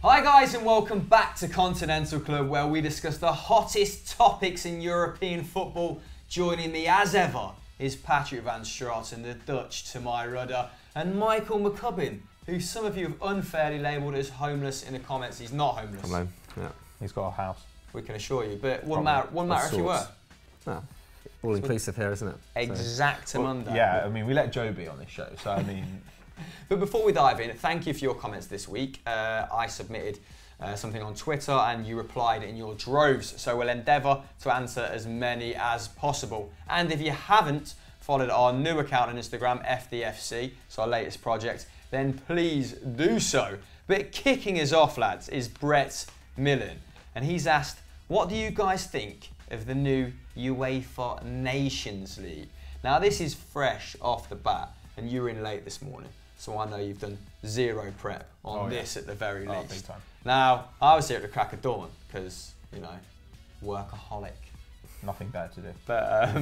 Hi guys and welcome back to Continental Club, where we discuss the hottest topics in European football. Joining me as ever is Patrick van Straten, the Dutch to my rudder, and Michael McCubbin, who some of you have unfairly labelled as homeless in the comments. He's not homeless. Hello. Yeah. He's got a house. We can assure you, but wouldn't matter if you were. No. All inclusive here, isn't it? Exactamunda. Well, yeah, I mean, we let Joe be on this show, so I mean... But before we dive in, thank you for your comments this week. I submitted something on Twitter and you replied in your droves, so we'll endeavour to answer as many as possible. And if you haven't followed our new account on Instagram, FDFC, so our latest project, then please do so. But kicking us off, lads, is Brett Millen, and he's asked, what do you guys think of the new UEFA Nations League? Now this is fresh off the bat, and you were in late this morning. So I know you've done zero prep on this at the very least. Big time. Now, I was here at the crack of dawn because, you know, workaholic. Nothing better to do. But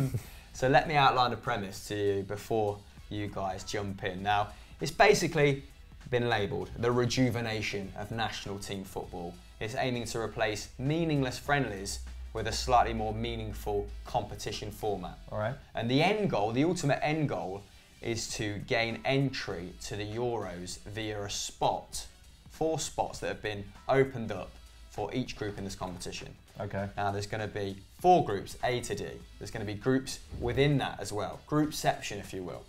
so let me outline the premise to you before you guys jump in. Now, it's basically been labelled the rejuvenation of national team football. It's aiming to replace meaningless friendlies with a slightly more meaningful competition format. All right. And the end goal, the ultimate end goal, is to gain entry to the Euros via a spot, 4 spots that have been opened up for each group in this competition. Okay. Now there's going to be 4 groups, A to D. There's going to be groups within that as well, groupception if you will.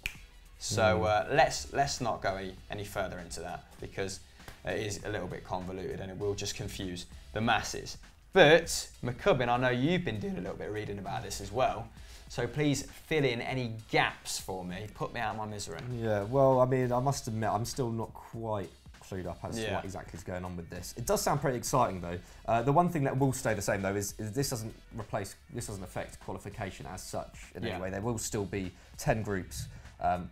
So let's not go any further into that because it is a little bit convoluted and it will just confuse the masses. But McCubbin, I know you've been doing a little bit of reading about this as well. So please fill in any gaps for me. Put me out of my misery. Yeah, well, I mean, I must admit, I'm still not quite clued up as to what exactly is going on with this. It does sound pretty exciting, though. The one thing that will stay the same, though, is this doesn't affect qualification as such in any way. There will still be 10 groups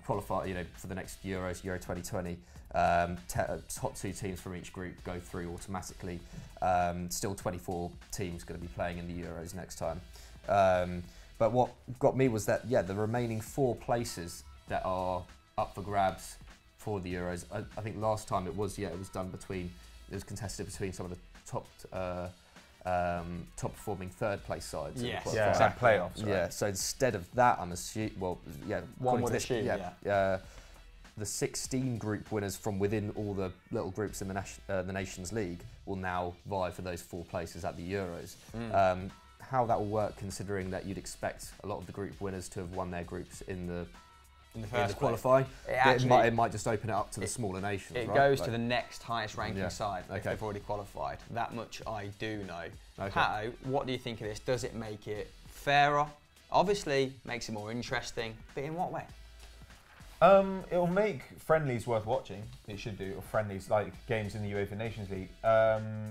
qualify, you know, for the next Euros, Euro 2020. Top 2 teams from each group go through automatically. Still 24 teams going to be playing in the Euros next time. But what got me was that, the remaining 4 places that are up for grabs for the Euros, I think last time it was done between, it was contested between some of the top performing 3rd place sides. Yes, yeah, exactly. Playoffs, right? Yeah, so instead of that, I'm assuming, one would assume, the 16 group winners from within all the little groups in the Nations League will now vie for those 4 places at the Euros. How that will work, considering that you'd expect a lot of the group winners to have won their groups in the qualifying. It might just open it up to the smaller nations. It right? goes to the next highest ranking side if Okay. they've already qualified. That much I do know. Okay. Pato, what do you think of this? Does it make it fairer? Obviously, makes it more interesting, but in what way? It'll make friendlies worth watching. It should do, or friendlies like games in the UEFA Nations League,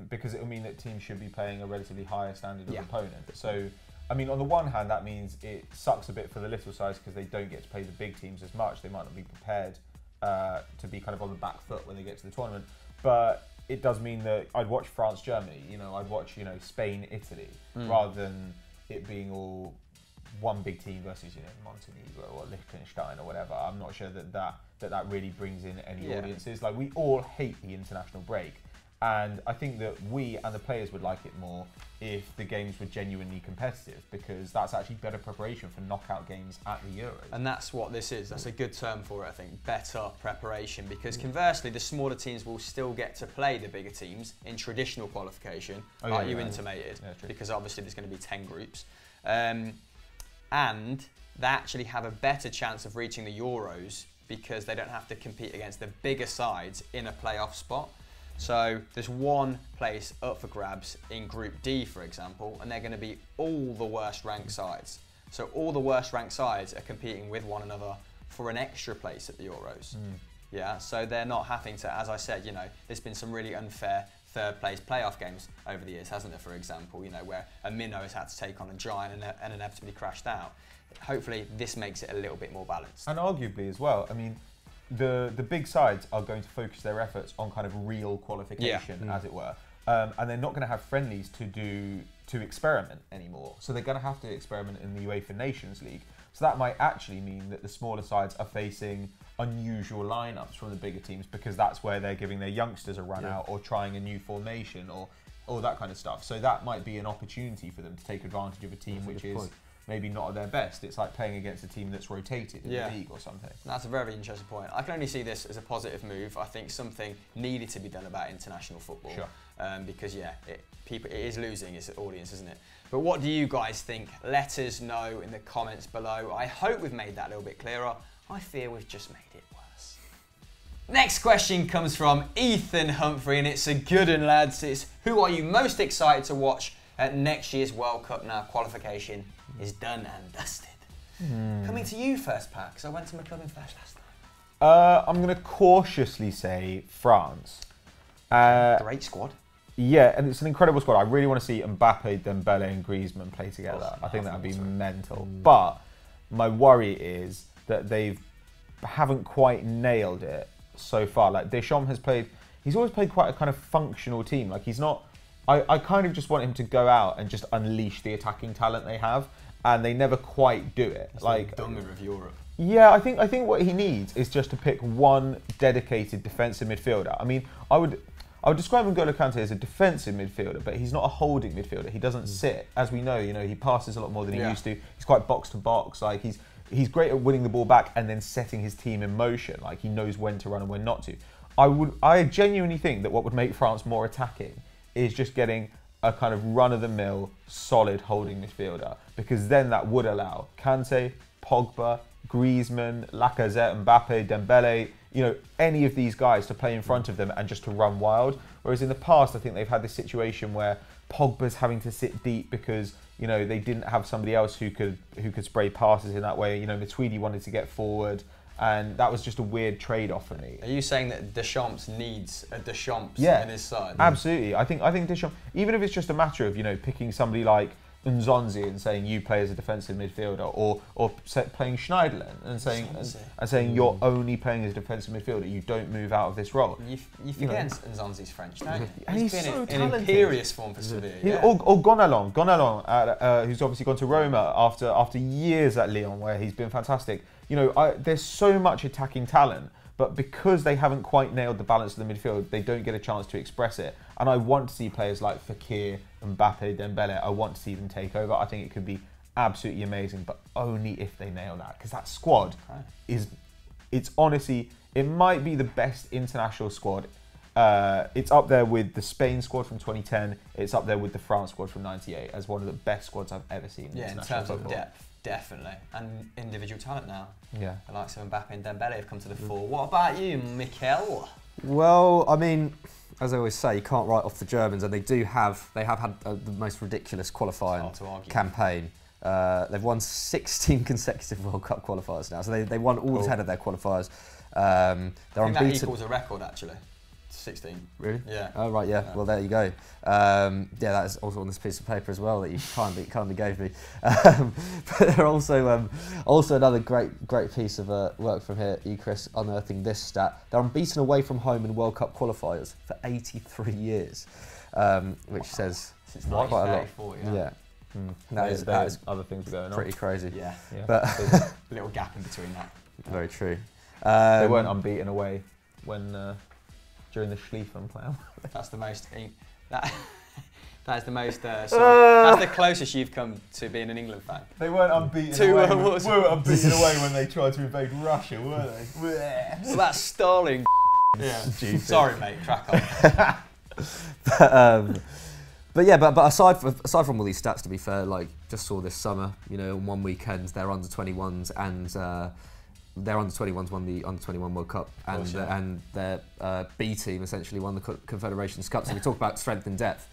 because it'll mean that teams should be playing a relatively higher standard of opponent. So, I mean, on the one hand, that means it sucks a bit for the little sides because they don't get to play the big teams as much. They might not be prepared to be kind of on the back foot when they get to the tournament. But it does mean that I'd watch France, Germany. You know, I'd watch Spain, Italy, rather than it being all one big team versus Montenegro or Liechtenstein or whatever. I'm not sure that really brings in any audiences. Like, we all hate the international break, and I think that we and the players would like it more if the games were genuinely competitive, because that's actually better preparation for knockout games at the Euros. And that's what this is. That's a good term for it, I think. Better preparation, because conversely, the smaller teams will still get to play the bigger teams in traditional qualification, like you intimated, because obviously there's going to be 10 groups. And they actually have a better chance of reaching the Euros because they don't have to compete against the bigger sides in a playoff spot. So there's 1 place up for grabs in Group D, for example, and they're going to be all the worst ranked sides. So all the worst ranked sides are competing with one another for an extra place at the Euros. Yeah, so they're not having to, as I said, there's been some really unfair 3rd place playoff games over the years, hasn't there, for example, where a minnow has had to take on a giant and inevitably crashed out. Hopefully this makes it a little bit more balanced. And arguably as well, I mean, the big sides are going to focus their efforts on kind of real qualification, as it were. and they're not going to have friendlies to experiment anymore. So they're going to have to experiment in the UEFA Nations League. So that might actually mean that the smaller sides are facing unusual lineups from the bigger teams, because that's where they're giving their youngsters a run out, or trying a new formation, or all that kind of stuff. So that might be an opportunity for them to take advantage of a team which is maybe not at their best. It's like playing against a team that's rotated in the league or something. That's a very interesting point. I can only see this as a positive move. I think something needed to be done about international football. Sure. Because it is losing its audience, isn't it? But what do you guys think? Let us know in the comments below. I hope we've made that a little bit clearer. I fear we've just made it worse. Next question comes from Ethan Humphrey, and it's a good one, lads. It's, who are you most excited to watch at next year's World Cup? Now, qualification is done and dusted. Coming to you first, Pat, because I went to my club in Flash last night. I'm going to cautiously say France. Great squad. Yeah, and it's an incredible squad. I really want to see Mbappe, Dembele and Griezmann play together. I think that would be mental. But my worry is that they haven't quite nailed it so far. Like, Deschamps has played, he's always played quite a kind of functional team. Like, he's not, I kind of just want him to go out and just unleash the attacking talent they have, and they never quite do it. It's like Dunga of Europe. Yeah, I think what he needs is just to pick one dedicated defensive midfielder. I mean, I would describe N'Golo Kante as a defensive midfielder, but he's not a holding midfielder. He doesn't sit. As we know, he passes a lot more than he used to. He's quite box to box. Like, he's great at winning the ball back and then setting his team in motion. Like, he knows when to run and when not to. I genuinely think that what would make France more attacking is just getting a kind of run-of-the-mill, solid holding midfielder, because then that would allow Kante, Pogba, Griezmann, Lacazette, Mbappe, Dembele, any of these guys to play in front of them and just to run wild. Whereas in the past, I think they've had this situation where Pogba's having to sit deep because they didn't have somebody else who could spray passes in that way. Matuidi wanted to get forward, and that was just a weird trade-off for me. Are you saying that Deschamps needs a Deschamps in his side? Absolutely. I think Deschamps, even if it's just a matter of picking somebody like Nzonzi and saying you play as a defensive midfielder, or playing Schneiderlin and saying you're only playing as a defensive midfielder, you don't move out of this role. You forget Nzonzi's French, don't you? And he's been so in talented. Imperious form for Sevilla. Or Gonalon, who's obviously gone to Roma after years at Lyon, where he's been fantastic. There's so much attacking talent, but because they haven't quite nailed the balance of the midfield, they don't get a chance to express it. And I want to see players like Fekir, Mbappe, Dembele, I want to see them take over. I think it could be absolutely amazing, but only if they nail that. Because that squad it's honestly, it might be the best international squad. It's up there with the Spain squad from 2010. It's up there with the France squad from 98 as one of the best squads I've ever seen. Yeah, in terms of depth. Definitely. And individual talent now. Yeah. The likes of Mbappe and Dembele have come to the fore. What about you, Mikel? Well, I mean, as I always say, you can't write off the Germans, and they have had the most ridiculous qualifying campaign. They've won 16 consecutive World Cup qualifiers now, so they won all 10 of their qualifiers. I think that equals a record, actually. 16. Really? Yeah. Oh, right, yeah. Well, there you go. That is also on this piece of paper as well that you kindly gave me. But they're also another great piece of work from here, Chris, unearthing this stat. They're unbeaten away from home in World Cup qualifiers for 83 years, which says quite a lot. Yeah. That is other things going on. Pretty crazy. Yeah. But there's a little gap in between that. Very true. They weren't unbeaten away when during the Schlieffen plan. That's the most. That is the most. That's the closest you've come to being an England fan. They weren't unbeaten away. Weren't unbeaten away when they tried to invade Russia, were they? Well, that's Starling. Yeah. Sorry, mate. Crack on. But aside from all these stats, to be fair, like just saw this summer, on one weekend their under 21s and their under 21s won the under 21 World Cup, and their B team essentially won the Confederations Cup. So we talk about strength and depth.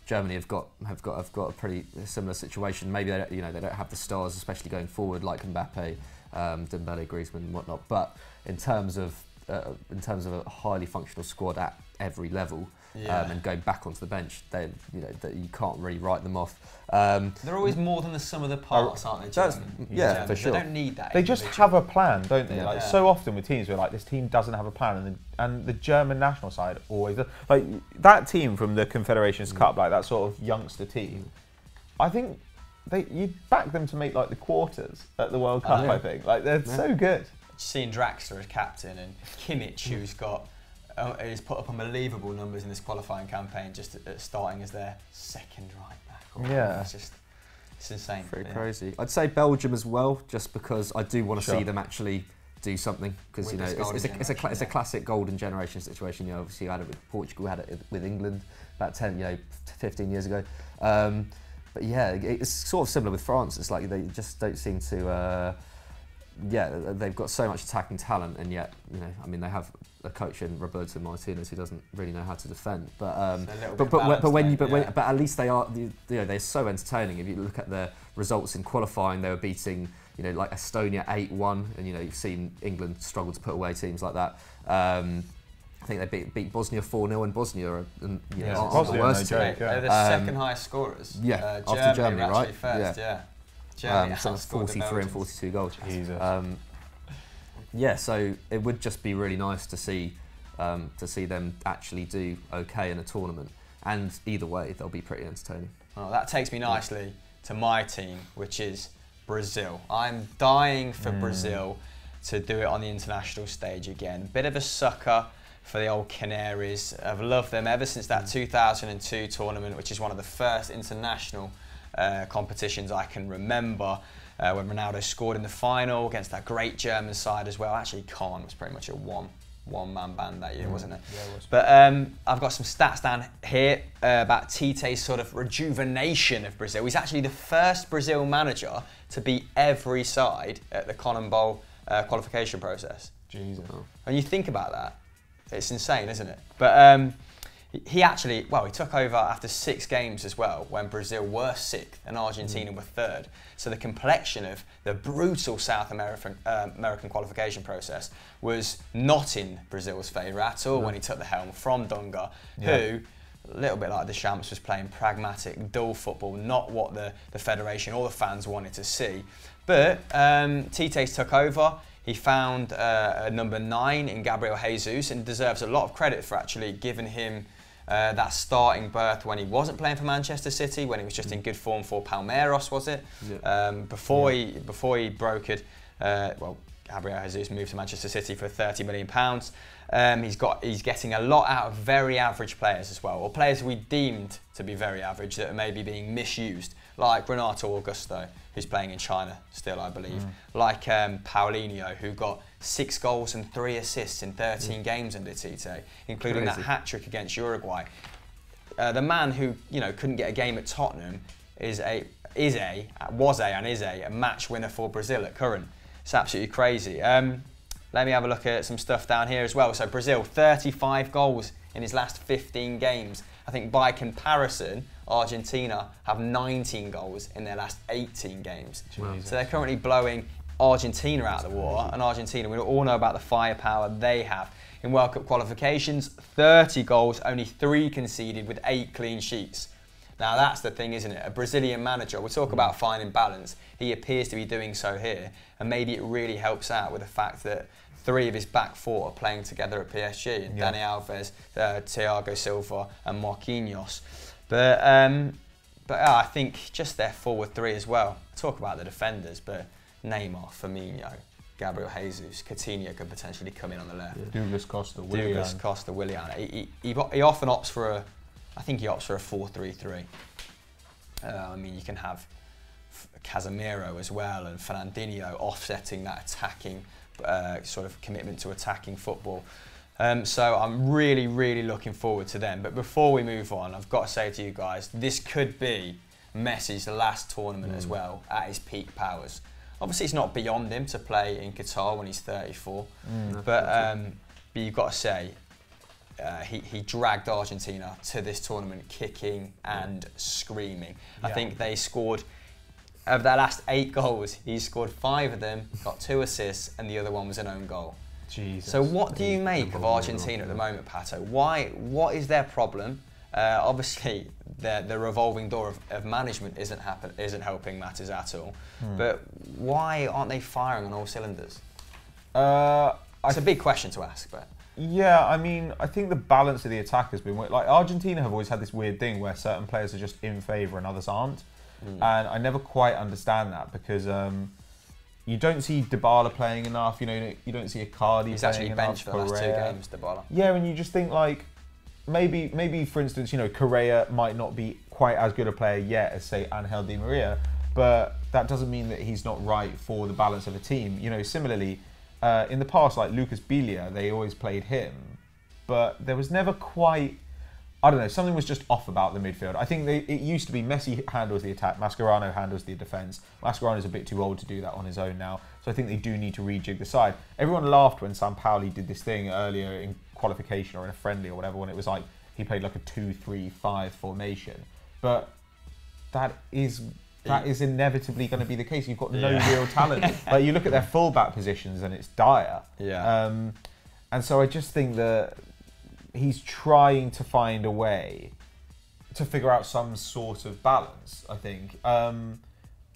Germany have got a pretty similar situation. Maybe they don't have the stars, especially going forward, like Mbappe, Dembele, Griezmann, and whatnot. But in terms of a highly functional squad at every level, and going back onto the bench, they, you can't really write them off. They're always more than the sum of the parts, aren't they? Yeah, for sure. They don't need that. They just have a plan, don't they? Yeah. Like so often with teams, we're like, this team doesn't have a plan, and the German national side always does. Like that team from the Confederations Cup, like that sort of youngster team. I think you'd back them to make like the quarters at the World Cup. I think like they're so good. Seeing Draxler as captain and Kimmich, who's got he's put up unbelievable numbers in this qualifying campaign, just starting as their second right back. Yeah, it's insane. Pretty crazy. I'd say Belgium as well, just because I do want to see them actually do something, because it's a classic golden generation situation. Obviously you had it with Portugal, had it with England about 15 years ago. But yeah, it's sort of similar with France. It's like they just don't seem to. They've got so much attacking talent, and yet, they have a coach in Roberto Martinez who doesn't really know how to defend. But at least they are, they're so entertaining. If you look at their results in qualifying, they were beating, like Estonia 8-1, and you've seen England struggle to put away teams like that. I think they beat Bosnia 4-0, and Bosnia are the worst team. They're the second highest scorers. After Germany, right? First, so 43 and 42 goals. Jesus. So it would just be really nice to see them actually do okay in a tournament, and either way they'll be pretty entertaining. Oh, that takes me nicely to my team, which is Brazil. I'm dying for Brazil to do it on the international stage again. Bit of a sucker for the old Canaries. I've loved them ever since that 2002 tournament, which is one of the first international competitions I can remember, when Ronaldo scored in the final against that great German side as well. Actually, Kahn was pretty much a one-man band that year, wasn't it? Yeah, it was. But I've got some stats down here about Tite's sort of rejuvenation of Brazil. He's actually the first Brazil manager to beat every side at the Continental qualification process. Jesus. And you think about that, it's insane, isn't it? But he actually, he took over after 6 games as well, when Brazil were 6th and Argentina were 3rd. So the complexion of the brutal South American qualification process was not in Brazil's favour at all when he took the helm from Dunga, who, a little bit like Deschamps, was playing pragmatic, dull football, not what the federation or the fans wanted to see. But Tite took over. He found a number 9 in Gabriel Jesus, and deserves a lot of credit for actually giving him that starting berth when he wasn't playing for Manchester City, when he was just in good form for Palmeiras, was it? Before he brokered, Gabriel Jesus moved to Manchester City for £30 million. He's getting a lot out of very average players as well, or players we deemed to be very average that are maybe being misused, like Renato Augusto, who's playing in China still, I believe, like Paulinho, who got 6 goals and 3 assists in 13 games under Tite, including that hat-trick against Uruguay. The man who couldn't get a game at Tottenham was a match winner for Brazil at current. It's absolutely crazy. Let me have a look at some stuff down here as well. So Brazil, 35 goals in his last 15 games. I think by comparison, Argentina have 19 goals in their last 18 games. Jesus. So they're currently blowing Argentina out of the water, and Argentina, we all know about the firepower they have. In World Cup qualifications, 30 goals, only 3 conceded with 8 clean sheets. Now that's the thing, isn't it? A Brazilian manager, we'll talk about finding balance. He appears to be doing so here, and maybe it really helps out with the fact that 3 of his back 4 are playing together at PSG, and Dani Alves, Thiago Silva and Marquinhos. But I think just their forward 3 as well. Talk about the defenders, but Neymar, Firmino, Gabriel Jesus, Coutinho could potentially come in on the left. Douglas Costa, Willian. He often opts for I think he opts for a 4-3-3. You can have Casemiro as well, and Fernandinho offsetting that attacking sort of commitment to attacking football. So I'm really, really looking forward to them. But before we move on, I've got to say to you guys, this could be Messi's last tournament as well, at his peak powers. Obviously, it's not beyond him to play in Qatar when he's 34, but you've got to say, he dragged Argentina to this tournament kicking and screaming. I think they scored, of their last 8 goals, he scored 5 of them, got 2 assists, and the other one was an own goal. Jesus. So what do you make of Argentina at the moment, Pato? What is their problem? Obviously, the revolving door of management isn't helping matters at all. But why aren't they firing on all cylinders? It's a big question to ask, but yeah, I mean, I think the balance of the attack has been like Argentina have always had this weird thing where certain players are just in favour and others aren't, and I never quite understand that because you don't see Dybala playing enough. You know, you don't see Icardi. He's playing actually enough, benched for the last 2 games, Dybala. Yeah, and you just think like maybe for instance, you know, Correa might not be quite as good a player yet as say Angel Di Maria, but that doesn't mean that he's not right for the balance of a team. You know, similarly. In the past, like Lucas Biglia, they always played him, but there was never quite, I don't know, something was just off about the midfield. I think it used to be Messi handles the attack, Mascherano handles the defence. Mascherano's a bit too old to do that on his own now, so I think they do need to rejig the side. Everyone laughed when Sampaoli did this thing earlier in qualification or in a friendly or whatever, when it was like he played like a 2-3-5 formation, but that is inevitably going to be the case. You've got no real talent. Like you look at their fullback positions and it's dire. Yeah. And so I just think that he's trying to find a way to figure out some sort of balance, I think. At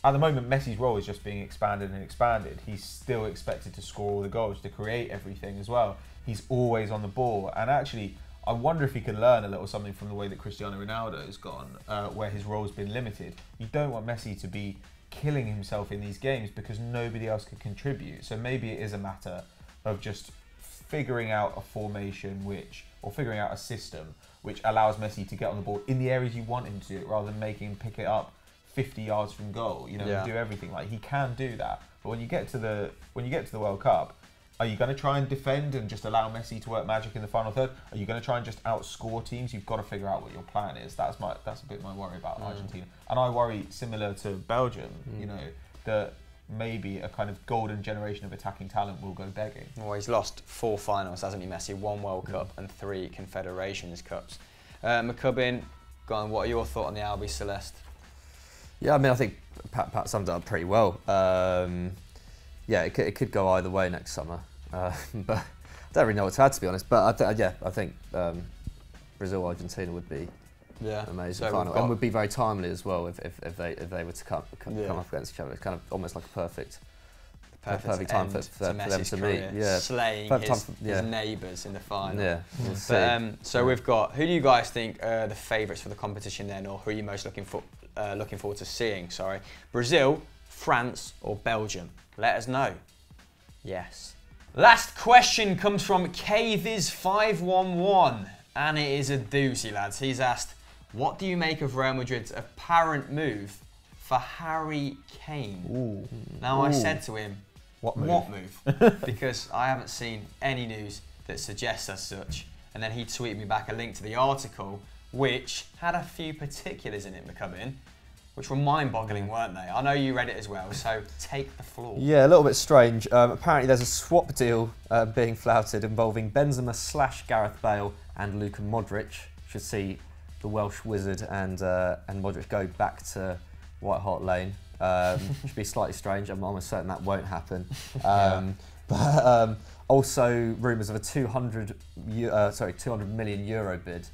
the moment, Messi's role is just being expanded and expanded. He's still expected to score all the goals, to create everything as well. He's always on the ball. And actually, I wonder if he could learn a little something from the way that Cristiano Ronaldo has gone, where his role's been limited. You don't want Messi to be killing himself in these games because nobody else could contribute. So maybe it is a matter of just figuring out a formation or figuring out a system which allows Messi to get on the ball in the areas you want him to do it, rather than making him pick it up 50 yards from goal, you know, and do everything. Like he can do that. But when you get to the World Cup, are you going to try and defend and just allow Messi to work magic in the final third? Are you going to try and just outscore teams? You've got to figure out what your plan is. That's a bit my worry about Argentina. And I worry, similar to Belgium, you know, that maybe a kind of golden generation of attacking talent will go begging. Well, he's lost 4 finals, hasn't he, Messi? 1 World Cup and 3 Confederations Cups. McCubbin, go on, what are your thoughts on the Albi Celeste? Yeah, I mean, I think Pat summed it up pretty well. Yeah, it could go either way next summer, but I don't really know what to add, to be honest. But I think Brazil-Argentina would be an amazing final, and would be very timely as well if they were to come up against each other. It's kind of almost like a perfect time for them to meet. Yeah, slaying his neighbours in the final. Yeah, so we've got, who do you guys think are the favourites for the competition then, or who are you most looking forward to seeing? Sorry, Brazil, France, or Belgium? Let us know. Yes. Last question comes from KViz511, and it is a doozy, lads. He's asked, what do you make of Real Madrid's apparent move for Harry Kane? Ooh. Now, I said to him, what move? Because I haven't seen any news that suggests as such. And then he tweeted me back a link to the article, which had a few particulars in it, McCubbin, which were mind-boggling, weren't they? I know you read it as well, so take the floor. Yeah, a little bit strange. Apparently there's a swap deal being flouted involving Benzema / Gareth Bale and Luka Modric. Should see the Welsh wizard and Modric go back to White Hart Lane. Should be slightly strange. I'm almost certain that won't happen. But also rumours of a 200 million euro bid.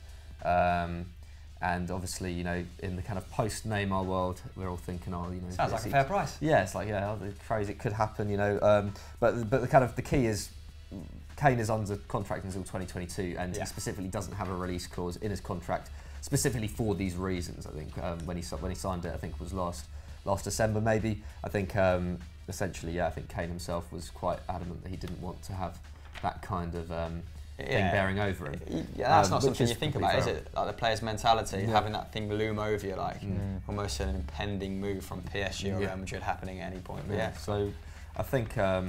And obviously, you know, in the kind of post-Neymar world, we're all thinking, oh, you know, sounds like a fair price. Yeah, it's like, yeah, crazy, it could happen, you know. But the key is, Kane is under contract until 2022, and he specifically doesn't have a release clause in his contract, specifically for these reasons. I think when he signed it, I think it was last December maybe. I think essentially, I think Kane himself was quite adamant that he didn't want to have that kind of thing bearing over him. Yeah, that's not something you think about, is it? Like the player's mentality, having that thing loom over you, like almost an impending move from PSG or Real Madrid happening at any point. But so I think, so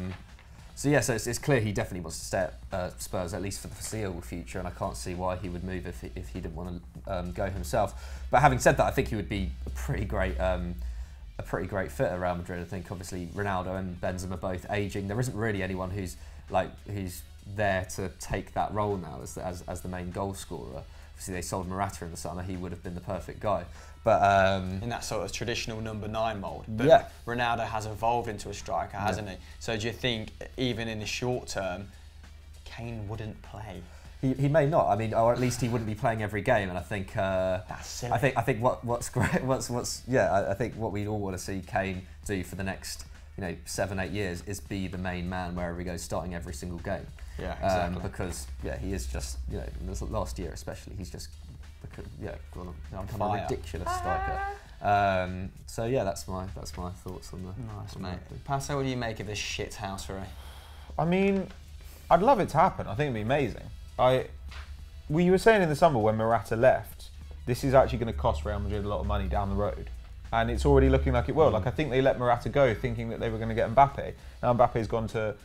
it's clear he definitely wants to stay at Spurs, at least for the foreseeable future, and I can't see why he would move if he didn't want to go himself. But having said that, I think he would be a pretty great fit at Real Madrid. I think obviously Ronaldo and Benzema both aging. There isn't really anyone who's there to take that role now as the main goal scorer. Obviously they sold Morata in the summer, he would have been the perfect guy. But in that sort of traditional number 9 mould. But Ronaldo has evolved into a striker, hasn't he? So do you think even in the short term, Kane wouldn't play. He may not. I mean, or at least he wouldn't be playing every game. And I think that's silly. I think what's great. I think what we all want to see Kane do for the next 7-8 years is be the main man wherever he goes, starting every single game. Yeah, exactly. Because he is just in this last year especially, he's just become a ridiculous striker. So yeah, that's my thoughts on the. Nice, mate. Passo, what do you make of this shit house, Ray? I mean, I'd love it to happen. I think it'd be amazing. You were saying in the summer when Morata left, this is actually going to cost Real Madrid a lot of money down the road, and it's already looking like it will. Like I think they let Morata go, thinking that they were going to get Mbappe. Now Mbappe's gone to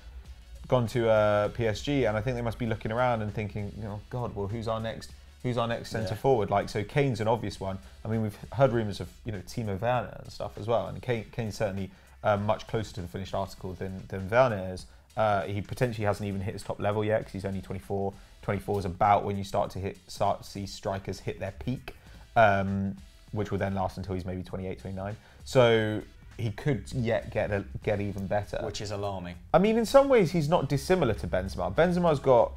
PSG, and I think they must be looking around and thinking, God, well, who's our next centre forward? Like, so Kane's an obvious one. I mean, we've heard rumours of Timo Werner and stuff as well, and Kane's certainly much closer to the finished article than Werner is. He potentially hasn't even hit his top level yet because he's only 24. 24 is about when you start to see strikers hit their peak, which will then last until he's maybe 28, 29. So he could yet get even better. Which is alarming. I mean, in some ways, he's not dissimilar to Benzema. Benzema's got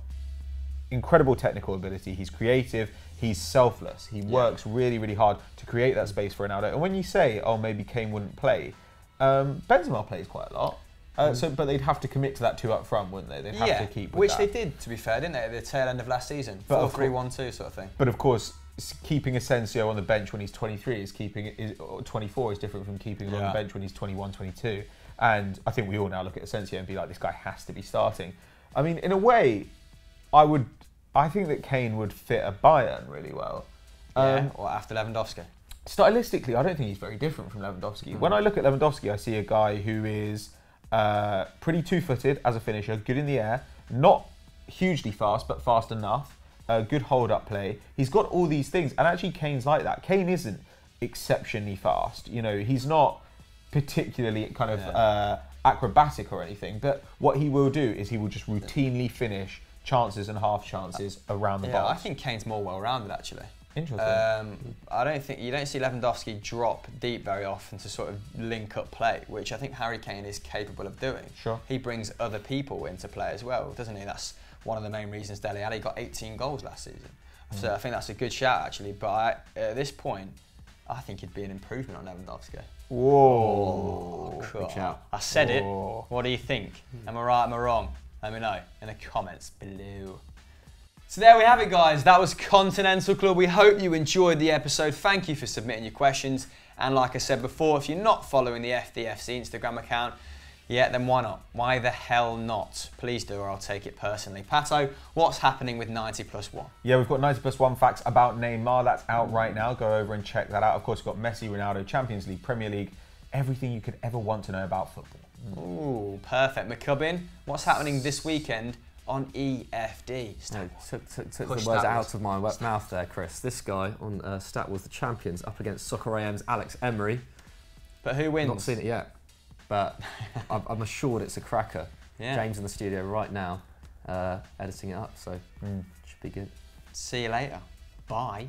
incredible technical ability. He's creative. He's selfless. He works really, really hard to create that space for Ronaldo. And when you say, oh, maybe Kane wouldn't play, Benzema plays quite a lot. But they'd have to commit to that 2 up front, wouldn't they? They'd have to keep with which that. they did, to be fair, didn't they? At the tail end of last season. 4-3-1-2 sort of thing. But of course, keeping Asensio on the bench when he's 23 or 24 is different from keeping him on the bench when he's 21, 22. And I think we all now look at Asensio and be like, this guy has to be starting. I mean, in a way, I think that Kane would fit a Bayern really well. Or after Lewandowski. Stylistically, I don't think he's very different from Lewandowski. When I look at Lewandowski, I see a guy who is pretty two-footed as a finisher, good in the air, not hugely fast, but fast enough, good hold-up play. He's got all these things, and actually Kane's like that. Kane isn't exceptionally fast. He's not particularly kind of acrobatic or anything, but what he will do is he will just routinely finish chances and half chances around the box. I think Kane's more well-rounded, actually. Interesting. I don't think you don't see Lewandowski drop deep very often to sort of link up play, which I think Harry Kane is capable of doing. Sure. He brings other people into play as well, doesn't he? That's one of the main reasons Dele Alli got 18 goals last season. So I think that's a good shout actually. But at this point, I think it'd be an improvement on Lewandowski. Whoa! Cool. I said it. What do you think? Am I right? Am I wrong? Let me know in the comments below. So there we have it, guys. That was Continental Club. We hope you enjoyed the episode. Thank you for submitting your questions. And like I said before, if you're not following the FDFC Instagram account yet, then why not? Why the hell not? Please do, or I'll take it personally. Pato, what's happening with 90+1? Yeah, we've got 90+1 facts about Neymar. That's out right now. Go over and check that out. Of course, we've got Messi, Ronaldo, Champions League, Premier League, everything you could ever want to know about football. Ooh, perfect. McCubbin, what's happening this weekend on EFD? Took the words out of my mouth there, Chris. This guy on Stat was the champions up against Soccer AM's Alex Emery. But who wins? Not seen it yet, but I'm assured it's a cracker. Yeah. James in the studio right now, editing it up, so should be good. See you later. Bye.